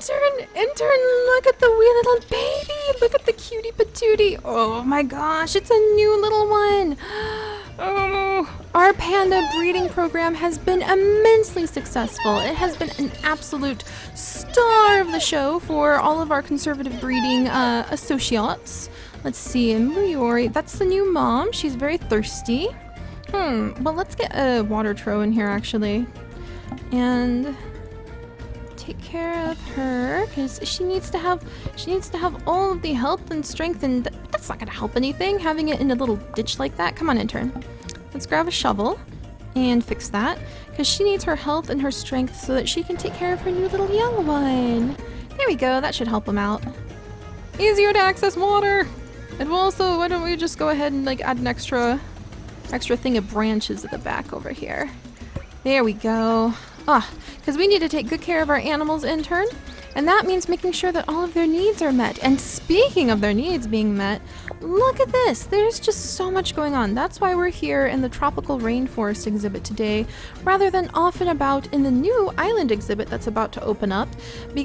Intern, look at the wee little baby. Look at the cutie patootie. Oh my gosh, it's a new little one. Oh, our panda breeding program has been immensely successful. It has been an absolute star of the show for all of our conservative breeding associates. Let's see, Muyori, that's the new mom. She's very thirsty. Well, let's get a water tro in here actually. And take care of her because she needs to have all of the health and strength, and that's not gonna help anything having it in a little ditch like that. Come on, Intern. Let's grab a shovel and fix that because she needs her health and her strength so that she can take care of her new little young one. There we go. That should help them out. Easier to access water. And we'll also, why don't we just go ahead and like add an extra thing of branches at the back over here. There we go. Because we need to take good care of our animals, Intern, and that means making sure that all of their needs are met. And speaking of their needs being met, look at this. There's just so much going on. That's why we're here in the tropical rainforest exhibit today, rather than off and about in the new island exhibit that's about to open up.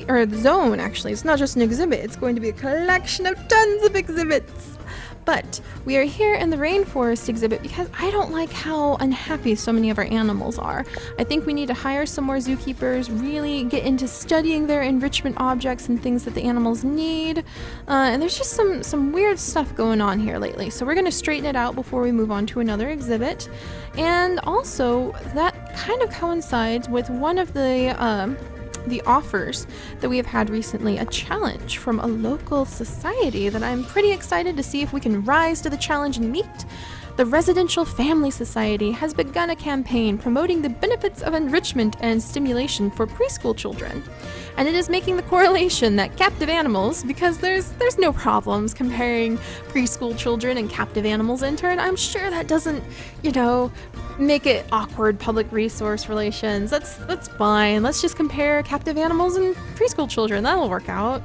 Or the zone, actually. It's not just an exhibit. It's going to be a collection of tons of exhibits. But we are here in the rainforest exhibit because I don't like how unhappy so many of our animals are. I think we need to hire some more zookeepers, really get into studying their enrichment objects and things that the animals need. And there's just some weird stuff going on here lately. So we're going to straighten it out before we move on to another exhibit. And also, that kind of coincides with one of the offers that we have had recently, a challenge from a local society that I'm pretty excited to see if we can rise to the challenge and meet. The Residential Family Society has begun a campaign promoting the benefits of enrichment and stimulation for preschool children. And it is making the correlation that captive animals, because there's no problems comparing preschool children and captive animals, Intern. I'm sure that doesn't, make it awkward public resource relations. That's fine. Let's just compare captive animals and preschool children. That'll work out.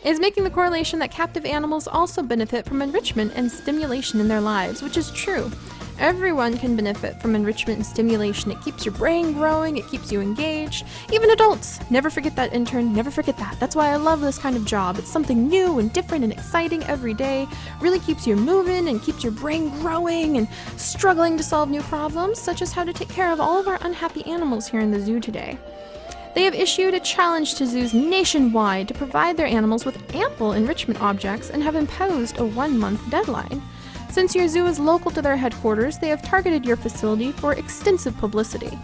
Is making the correlation that captive animals also benefit from enrichment and stimulation in their lives, which is true. Everyone can benefit from enrichment and stimulation. It keeps your brain growing, it keeps you engaged. Even adults. Never forget that, Intern. Never forget that. That's why I love this kind of job. It's something new and different and exciting every day. Really keeps you moving and keeps your brain growing and struggling to solve new problems, such as how to take care of all of our unhappy animals here in the zoo today. They have issued a challenge to zoos nationwide to provide their animals with ample enrichment objects and have imposed a 1-month deadline. Since your zoo is local to their headquarters, they have targeted your facility for extensive publicity.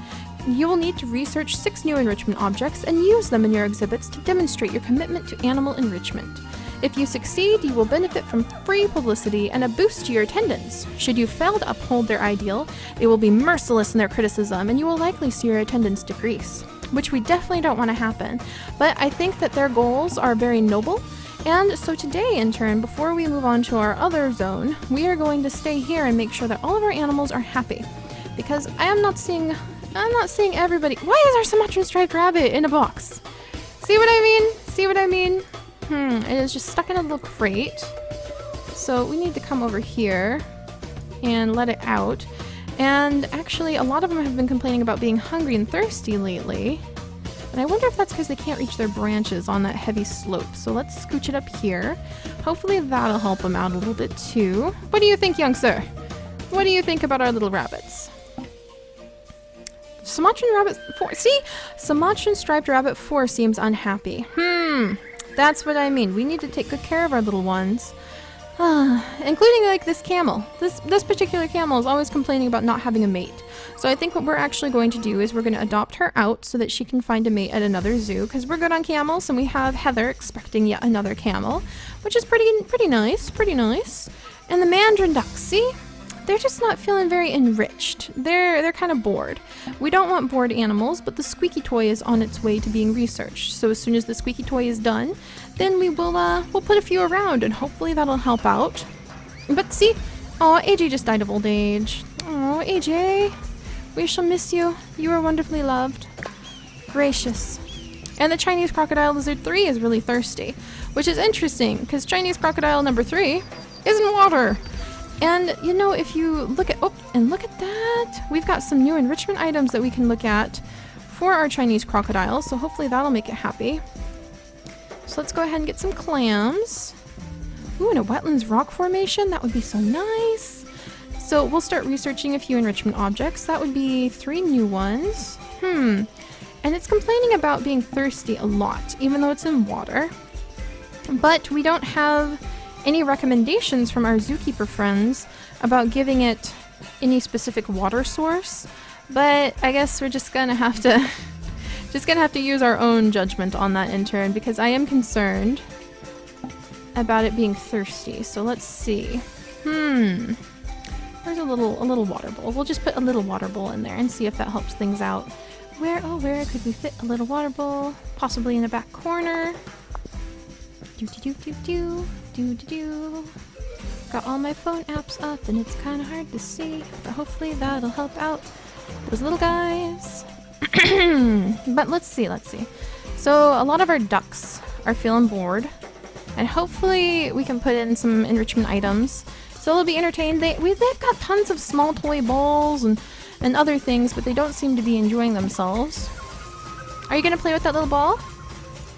You will need to research 6 new enrichment objects and use them in your exhibits to demonstrate your commitment to animal enrichment. If you succeed, you will benefit from free publicity and a boost to your attendance. Should you fail to uphold their ideal, they will be merciless in their criticism and you will likely see your attendance decrease, which we definitely don't want to happen. But I think that their goals are very noble. And so today, Intern, before we move on to our other zone, we are going to stay here and make sure that all of our animals are happy. Because I'm not seeing everybody. Why is our Sumatran striped rabbit in a box? See what I mean? It is just stuck in a little crate. So we need to come over here and let it out. And actually, a lot of them have been complaining about being hungry and thirsty lately. And I wonder if that's because they can't reach their branches on that heavy slope. So let's scooch it up here. Hopefully that'll help them out a little bit too. What do you think, young sir? What do you think about our little rabbits? Sumatran rabbit 4. See? Sumatran striped rabbit 4 seems unhappy. That's what I mean. We need to take good care of our little ones. Including like this camel. This particular camel is always complaining about not having a mate. So I think what we're actually going to do is we're going to adopt her out so that she can find a mate at another zoo, because we're good on camels and we have Heather expecting yet another camel, which is pretty nice. And the mandarin ducks, see? They're just not feeling very enriched. They're kind of bored. We don't want bored animals, but the squeaky toy is on its way to being researched. So as soon as the squeaky toy is done, then we'll put a few around and hopefully that'll help out. But see, AJ just died of old age. Oh, AJ, we shall miss you. You are wonderfully loved. Gracious. And the Chinese crocodile lizard 3 is really thirsty, which is interesting because Chinese crocodile number 3 is in water. And if you look at, look at that. We've got some new enrichment items that we can look at for our Chinese crocodile, so hopefully that'll make it happy. So let's go ahead and get some clams. Ooh, and a wetlands rock formation. That would be so nice. So we'll start researching a few enrichment objects. That would be 3 new ones. And it's complaining about being thirsty a lot, even though it's in water. But we don't have any recommendations from our zookeeper friends about giving it any specific water source. But I guess we're just gonna have to use our own judgment on that, intern, because I am concerned about it being thirsty. So let's see. Where's a little water bowl? We'll just put a little water bowl in there and see if that helps things out. Where could we fit a little water bowl? Possibly in the back corner. Got all my phone apps up and it's kind of hard to see, but hopefully that'll help out those little guys. But let's see. So a lot of our ducks are feeling bored, and hopefully we can put in some enrichment items so they'll be entertained. They've got tons of small toy balls and other things, but they don't seem to be enjoying themselves. Are you gonna play with that little ball?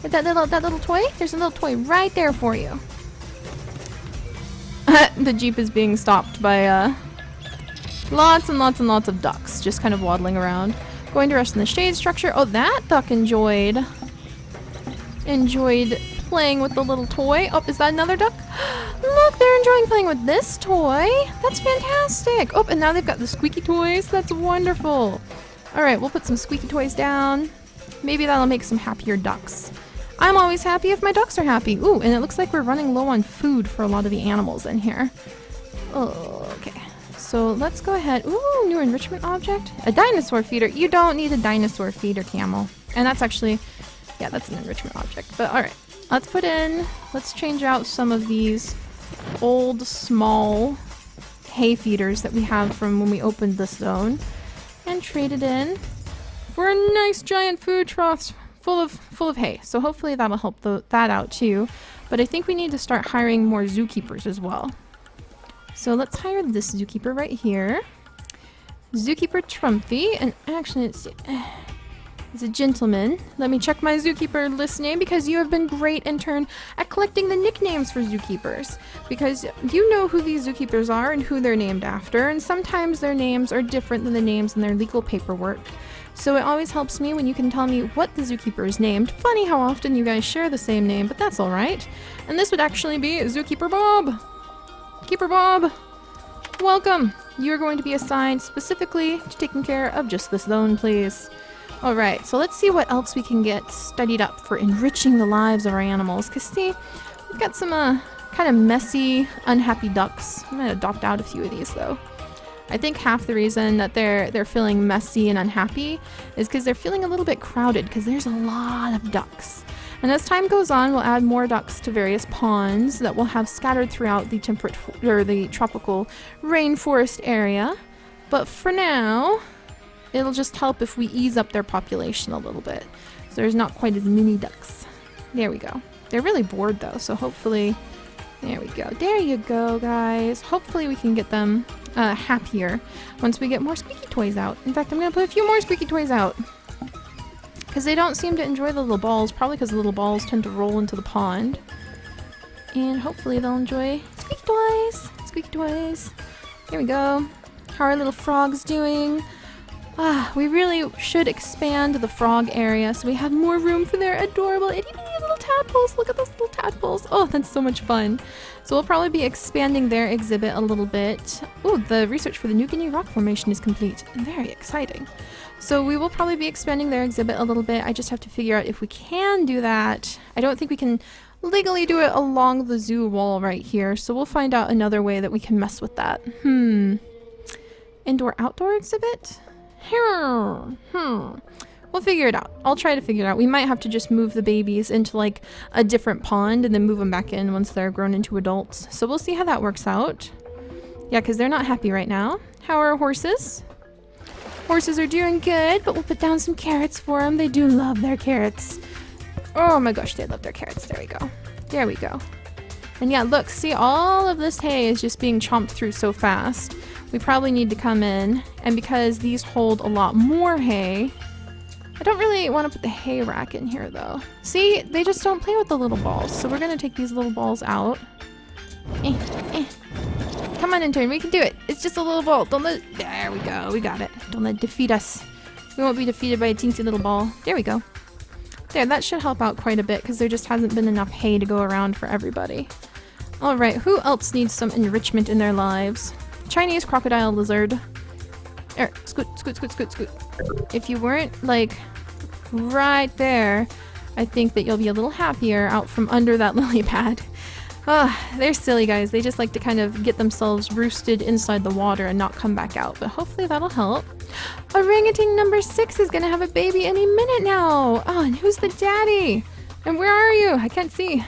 With that little toy? There's a little toy right there for you. The Jeep is being stopped by lots and lots of ducks just kind of waddling around. Going to rest in the shade structure. Oh, that duck enjoyed playing with the little toy. Oh, is that another duck? Look, they're enjoying playing with this toy. That's fantastic. Oh, and now they've got the squeaky toys. That's wonderful. All right, we'll put some squeaky toys down. Maybe that'll make some happier ducks. I'm always happy if my ducks are happy. Ooh, and it looks like we're running low on food for a lot of the animals in here. Oh, okay. So let's go ahead. Ooh, new enrichment object. A dinosaur feeder. You don't need a dinosaur feeder, camel. And that's actually, yeah, that's an enrichment object. But all right, let's change out some of these old, small hay feeders that we have from when we opened this zone and trade it in for a nice giant food trough full of hay. So hopefully that'll help that out too. But I think we need to start hiring more zookeepers as well. So let's hire this zookeeper right here. Zookeeper Trumpy, and actually it's a gentleman. Let me check my zookeeper list name, because you have been great, intern, at collecting the nicknames for zookeepers. Because you know who these zookeepers are and who they're named after, and sometimes their names are different than the names in their legal paperwork. So it always helps me when you can tell me what the zookeeper is named. Funny how often you guys share the same name, but that's alright. And this would actually be Zookeeper Bob. Keeper Bob, welcome. You're going to be assigned specifically to taking care of just this zone, please. Alright, so let's see what else we can get studied up for enriching the lives of our animals. Because see, we've got some kind of messy, unhappy ducks. I'm going to adopt out a few of these though. I think half the reason that they're feeling messy and unhappy is because they're feeling a little bit crowded, because there's a lot of ducks. And as time goes on, we'll add more ducks to various ponds that we'll have scattered throughout the the tropical rainforest area. But for now, it'll just help if we ease up their population a little bit, so there's not quite as many ducks. There we go. They're really bored though, so hopefully, there we go. There you go, guys. Hopefully we can get them happier once we get more squeaky toys out. In fact, I'm gonna put a few more squeaky toys out, because they don't seem to enjoy the little balls, probably because the little balls tend to roll into the pond. And hopefully they'll enjoy squeaky toys. Squeaky toys. Here we go. How are our little frogs doing? We really should expand the frog area so we have more room for their adorable itty bitty little tadpoles. Look at those little tadpoles. Oh, that's so much fun. So we'll probably be expanding their exhibit a little bit. Oh, the research for the New Guinea rock formation is complete. Very exciting. So we will probably be expanding their exhibit a little bit. I just have to figure out if we can do that. I don't think we can legally do it along the zoo wall right here, so we'll find out another way that we can mess with that. Indoor-outdoor exhibit? We'll figure it out. I'll try to figure it out. We might have to just move the babies into like a different pond and then move them back in once they're grown into adults. So we'll see how that works out. Yeah, because they're not happy right now. How are our horses? Horses are doing good, but we'll put down some carrots for them. They do love their carrots. Oh my gosh, they love their carrots. There we go. There we go. And yeah, look, see, all of this hay is just being chomped through so fast. We probably need to come in, and because these hold a lot more hay, I don't really want to put the hay rack in here though. See, they just don't play with the little balls. So we're gonna take these little balls out. Come on, intern, we can do it. It's just a little ball. Don't let, there we go, we got it. Don't let it defeat us. We won't be defeated by a teensy little ball. There we go. There, that should help out quite a bit because there just hasn't been enough hay to go around for everybody. All right, who else needs some enrichment in their lives? Chinese crocodile lizard. There, scoot, scoot, scoot, scoot, scoot. If you weren't, like, right there, I think that you'll be a little happier out from under that lily pad. They're silly guys. They just like to kind of get themselves roosted inside the water and not come back out. But hopefully that'll help. Orangutan number 6 is gonna have a baby any minute now. Oh, and who's the daddy? And where are you? I can't see.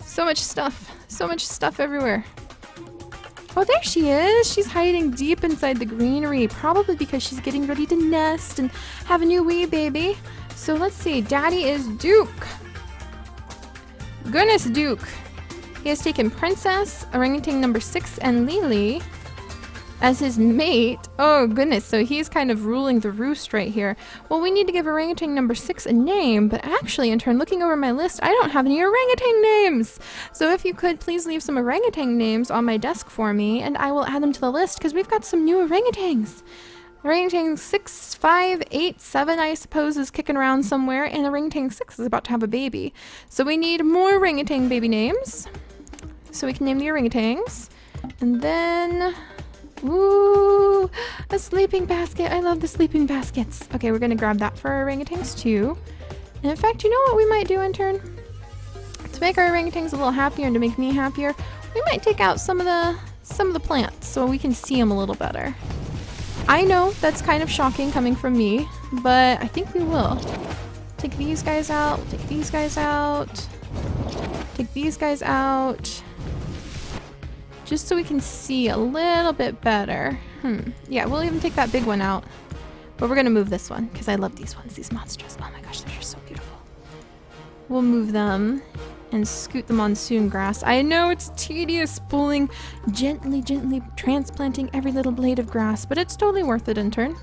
So much stuff. So much stuff everywhere. Oh, there she is. She's hiding deep inside the greenery, probably because she's getting ready to nest and have a new wee baby. So let's see. Daddy is Duke. Goodness, Duke. He has taken Princess, Orangutan number 6, and Lily as his mate. Oh, goodness. So he's kind of ruling the roost right here. Well, we need to give Orangutan number 6 a name, but actually, in turn, looking over my list, I don't have any orangutan names. So if you could, please leave some orangutan names on my desk for me, and I will add them to the list because we've got some new orangutans. Orangutan 6, 5, 8, 7, I suppose, is kicking around somewhere, and orangutan 6 is about to have a baby. So we need more orangutan baby names, so we can name the orangutans. And then, ooh, a sleeping basket. I love the sleeping baskets. Okay, we're gonna grab that for our orangutans too. And in fact, you know what we might do, intern? To make our orangutans a little happier and to make me happier, we might take out some of the plants so we can see them a little better. I know that's kind of shocking coming from me, but I think we will. Take these guys out, take these guys out, take these guys out, just so we can see a little bit better. Yeah, we'll even take that big one out, but we're gonna move this one because I love these ones, these monsters. Oh my gosh, they're just so beautiful. We'll move them and scoot the monsoon grass. I know it's tedious pulling, gently transplanting every little blade of grass, but it's totally worth it, intern.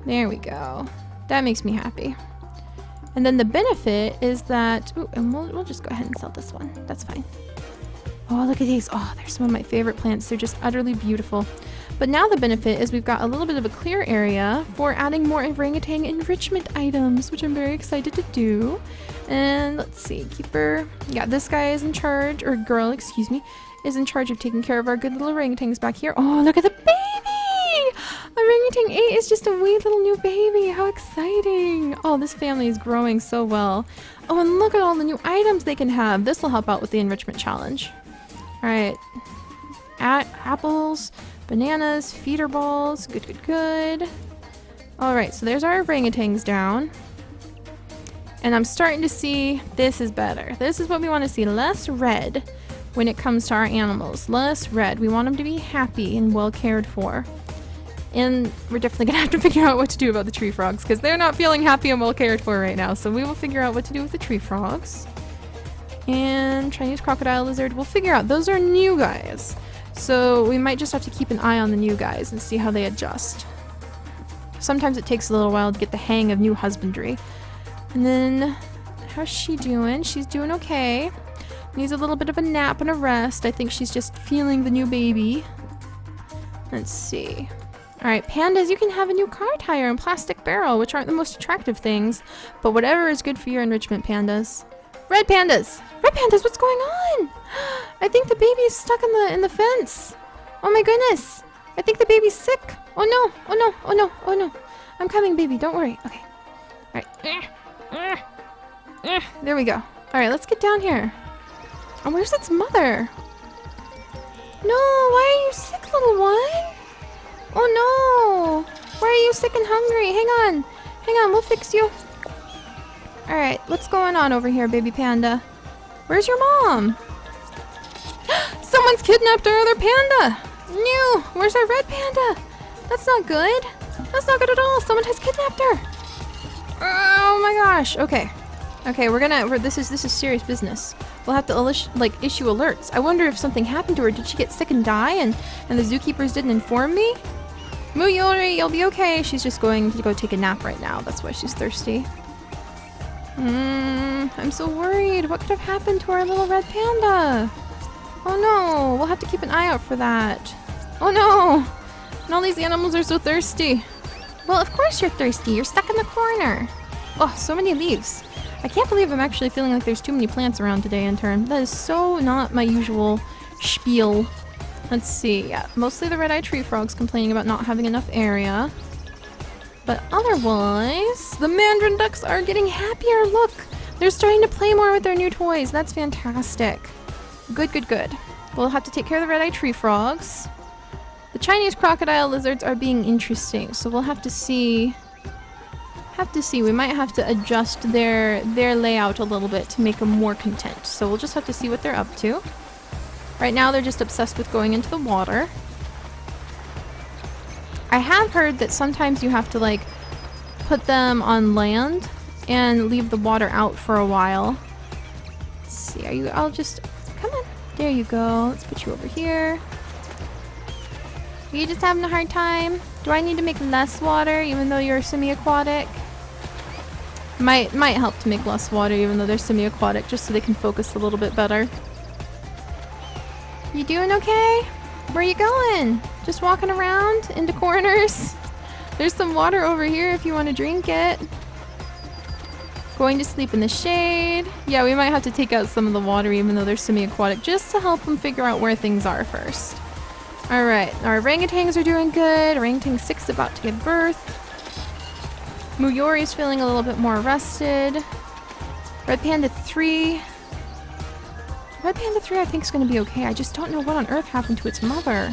There we go. That makes me happy. And then the benefit is that, ooh, and we'll just go ahead and sell this one. That's fine. Oh, look at these. Oh, they're some of my favorite plants. They're just utterly beautiful. But now the benefit is we've got a little bit of a clear area for adding more orangutan enrichment items, which I'm very excited to do. And let's see, keeper. Yeah, this guy is in charge, or girl, excuse me, is in charge of taking care of our good little orangutans back here. Oh, look at the baby! Orangutan 8 is just a wee little new baby. How exciting. Oh, this family is growing so well. Oh, and look at all the new items they can have. This will help out with the enrichment challenge. All right, apples, bananas, feeder balls, good. All right, so there's our orangutans down. And I'm starting to see this is better. This is what we want to see, less red when it comes to our animals. Less red. We want them to be happy and well cared for. And we're definitely going to have to figure out what to do about the tree frogs because they're not feeling happy and well cared for right now. So we will figure out what to do with the tree frogs. And Chinese crocodile lizard, we'll figure out. Those are new guys. So we might just have to keep an eye on the new guys and see how they adjust. Sometimes it takes a little while to get the hang of new husbandry. And then, how's she doing? She's doing okay. Needs a little bit of a nap and a rest. I think she's just feeling the new baby. Let's see. Alright, pandas, you can have a new car tire and plastic barrel, which aren't the most attractive things, but whatever is good for your enrichment, pandas. Red pandas! Red pandas, what's going on? I think the baby's stuck in the fence. Oh my goodness. I think the baby's sick. Oh no, oh no, oh no, oh no. I'm coming, baby, don't worry. Okay. Alright. There we go. Alright, let's get down here. Oh, where's its mother? No, why are you sick, little one? Oh no! Why are you sick and hungry? Hang on, we'll fix you. Alright, what's going on over here, baby panda? Where's your mom? Someone's kidnapped our other panda! No! Where's our red panda? That's not good. That's not good at all. Someone has kidnapped her. Oh my gosh. Okay. Okay, this is serious business. We'll have to issue alerts. I wonder if something happened to her. Did she get sick and die and the zookeepers didn't inform me? Muyori, you'll be okay. She's just going to go take a nap right now. That's why she's thirsty. I'm so worried. What could have happened to our little red panda? Oh no, we'll have to keep an eye out for that. Oh no! And all these animals are so thirsty. Well, of course you're thirsty. You're stuck in the corner. Oh, so many leaves. I can't believe I'm actually feeling like there's too many plants around today, Intern. That is so not my usual spiel. Let's see. Yeah, mostly the red-eyed tree frogs complaining about not having enough area. But otherwise, the mandarin ducks are getting happier. Look, they're starting to play more with their new toys. That's fantastic. Good, good, good. We'll have to take care of the red-eyed tree frogs. The Chinese crocodile lizards are being interesting, so we'll have to see. We might have to adjust their layout a little bit to make them more content. So we'll just have to see what they're up to. Right now, they're just obsessed with going into the water. I have heard that sometimes you have to like put them on land and leave the water out for a while. Let's see, I'll just, come on. There you go. Let's put you over here. Are you just having a hard time? Do I need to make less water even though you're semi-aquatic? Might help to make less water even though they're semi-aquatic just so they can focus a little bit better. You doing okay? Where you going? Just walking around into corners? There's some water over here if you want to drink it. Going to sleep in the shade. Yeah, we might have to take out some of the water even though they're semi-aquatic just to help them figure out where things are first. Alright, our orangutans are doing good. Orangutan 6 is about to give birth. Muyori is feeling a little bit more rested. Red Panda 3. Red Panda 3 I think is going to be okay. I just don't know what on earth happened to its mother.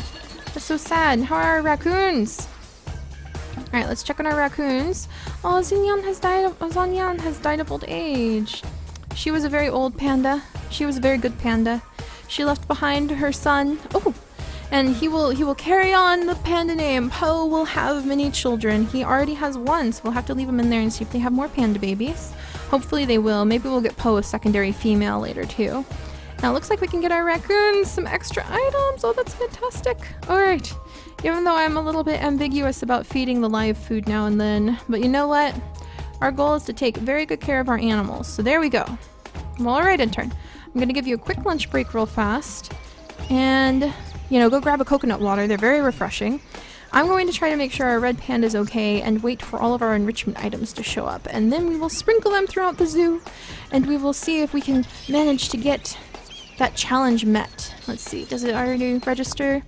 That's so sad. How are our raccoons? Alright, let's check on our raccoons. Oh, Zanyan has died of old age. She was a very old panda. She was a very good panda. She left behind her son. Oh! And he will carry on the panda name. Po will have many children. He already has one, so we'll have to leave him in there and see if they have more panda babies. Hopefully they will. Maybe we'll get Po a secondary female later too. Now it looks like we can get our raccoons some extra items. Oh, that's fantastic. Alright. Even though I'm a little bit ambiguous about feeding the live food now and then. But you know what? Our goal is to take very good care of our animals. So there we go. Well, alright, Intern. I'm going to give you a quick lunch break real fast. And, you know, go grab a coconut water. They're very refreshing. I'm going to try to make sure our red panda is okay and wait for all of our enrichment items to show up. And then we will sprinkle them throughout the zoo. And we will see if we can manage to get that challenge met. Let's see. Does it already register?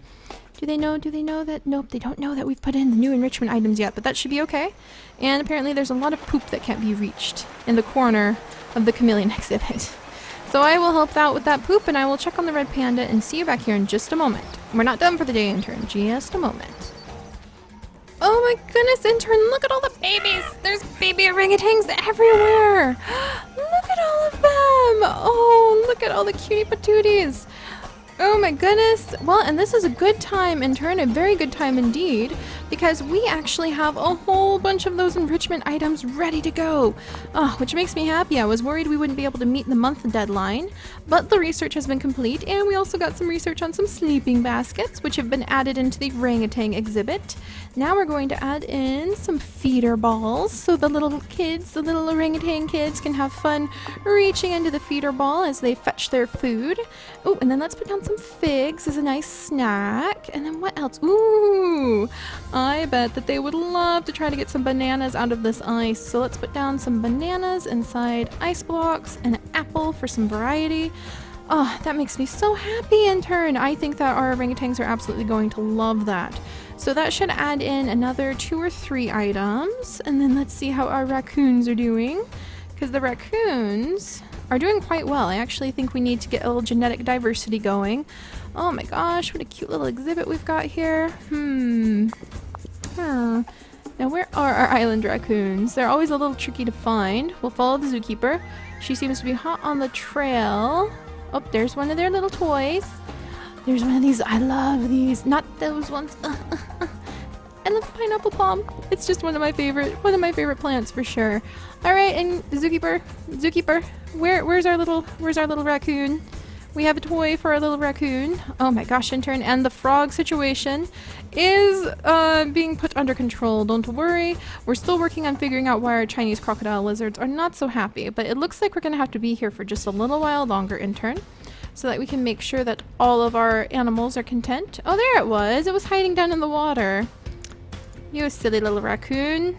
Do they know that? Nope, they don't know that we've put in the new enrichment items yet, but that should be okay. And apparently there's a lot of poop that can't be reached in the corner of the chameleon exhibit. So I will help out with that poop, and I will check on the red panda and see you back here in just a moment. We're not done for the day, Intern. Just a moment. Oh my goodness, Intern, look at all the babies! There's baby orangutans everywhere! Look at all of them! Oh, look at all the cutie patooties! Oh my goodness. Well, and this is a good time, Intern, a very good time indeed, because we actually have a whole bunch of those enrichment items ready to go. Which makes me happy. I was worried we wouldn't be able to meet the month deadline, but the research has been complete, and we also got some research on some sleeping baskets, which have been added into the orangutan exhibit. Now we're going to add in some feeder balls, so the little kids, the little orangutan kids, can have fun reaching into the feeder ball as they fetch their food. Oh, and then let's put down some figs as a nice snack. And then what else? Ooh, I bet that they would love to try to get some bananas out of this ice. So let's put down some bananas inside ice blocks and an apple for some variety. Oh, that makes me so happy, Intern. I think that our orangutans are absolutely going to love that. So that should add in another 2 or 3 items. And then let's see how our raccoons are doing. Because the raccoons are doing quite well. I actually think we need to get a little genetic diversity going. Oh my gosh, what a cute little exhibit we've got here. Now where are our island raccoons? They're always a little tricky to find. We'll follow the zookeeper. She seems to be hot on the trail. Oh, there's one of their little toys. There's one of these. I love these. Not those ones. I love the pineapple palm. It's just one of my favorite plants for sure. All right, and Zookeeper, where's our little raccoon? We have a toy for our little raccoon. Oh my gosh, intern. And the frog situation is being put under control. Don't worry. We're still working on figuring out why our Chinese crocodile lizards are not so happy. But it looks like we're going to have to be here for just a little while longer, intern, so that we can make sure that all of our animals are content. Oh, there it was. It was hiding down in the water. You silly little raccoon.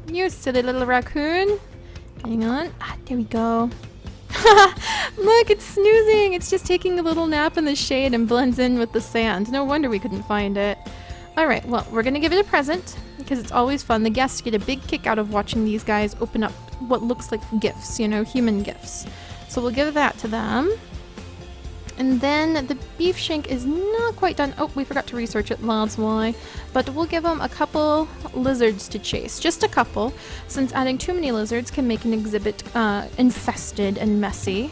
You silly little raccoon. Hang on. Ah, there we go. Look, it's snoozing. It's just taking a little nap in the shade and blends in with the sand. No wonder we couldn't find it. Alright, well, we're gonna give it a present because it's always fun. The guests get a big kick out of watching these guys open up what looks like gifts, you know, human gifts. So we'll give that to them. And then the beef shank is not quite done. Oh, we forgot to research it, that's why. But we'll give them a couple lizards to chase. Just a couple, since adding too many lizards can make an exhibit infested and messy.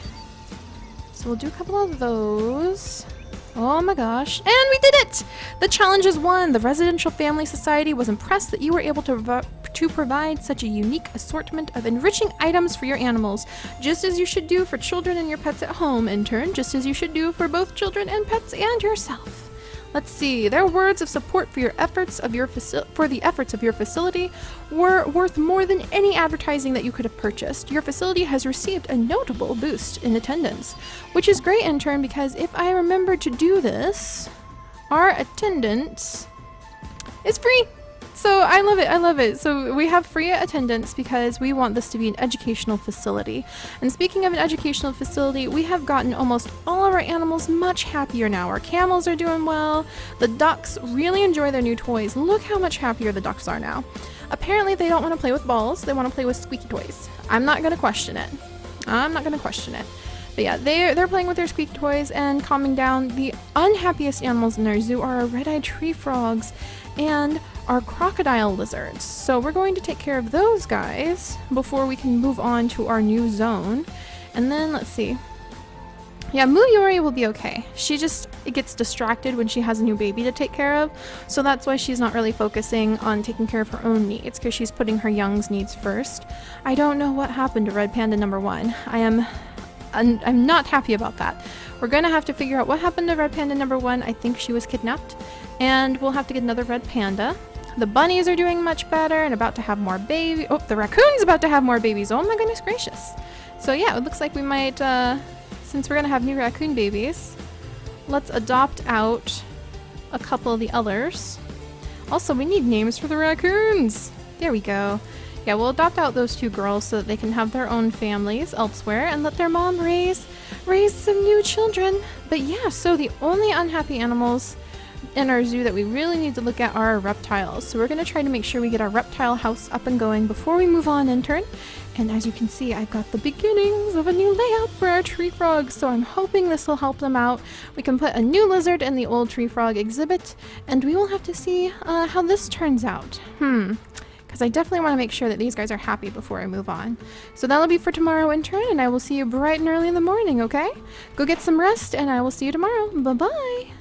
So we'll do a couple of those. Oh my gosh. And we did it! The challenge is won. The Residential Family Society was impressed that you were able to provide such a unique assortment of enriching items for your animals, just as you should do for children and your pets at home, intern, just as you should do for both children and pets and yourself. Let's see, their words of support for your efforts of your the efforts of your facility were worth more than any advertising that you could have purchased. Your facility has received a notable boost in attendance, which is great, intern, because if I remember to do this, our attendance is free. So I love it, I love it. So we have free attendance because we want this to be an educational facility. And speaking of an educational facility, we have gotten almost all of our animals much happier now. Our camels are doing well. The ducks really enjoy their new toys. Look how much happier the ducks are now. Apparently they don't want to play with balls, they want to play with squeaky toys. I'm not going to question it. I'm not going to question it. But yeah, they're playing with their squeaky toys and calming down. The unhappiest animals in our zoo are our red-eyed tree frogs and our crocodile lizards. So we're going to take care of those guys before we can move on to our new zone. And then let's see. Yeah, Muyori will be okay. She just gets distracted when she has a new baby to take care of. So that's why she's not really focusing on taking care of her own needs, because she's putting her young's needs first. I don't know what happened to Red Panda number 1. I'm not happy about that. We're gonna have to figure out what happened to Red Panda number 1. I think she was kidnapped, and we'll have to get another red panda. The bunnies are doing much better and about to have more babies. Oh, the raccoon's about to have more babies. Oh my goodness gracious. So yeah, it looks like we might, since we're gonna have new raccoon babies, let's adopt out a couple of the others. Also, we need names for the raccoons. There we go. Yeah, we'll adopt out those 2 girls so that they can have their own families elsewhere and let their mom raise some new children. But yeah, so the only unhappy animals in our zoo that we really need to look at are our reptiles. So we're going to try to make sure we get our reptile house up and going before we move on, intern. And as you can see, I've got the beginnings of a new layout for our tree frogs, so I'm hoping this will help them out. We can put a new lizard in the old tree frog exhibit, and we will have to see how this turns out. Because I definitely want to make sure that these guys are happy before I move on. So that'll be for tomorrow, intern, and I will see you bright and early in the morning, okay? Go get some rest, and I will see you tomorrow. Bye-bye!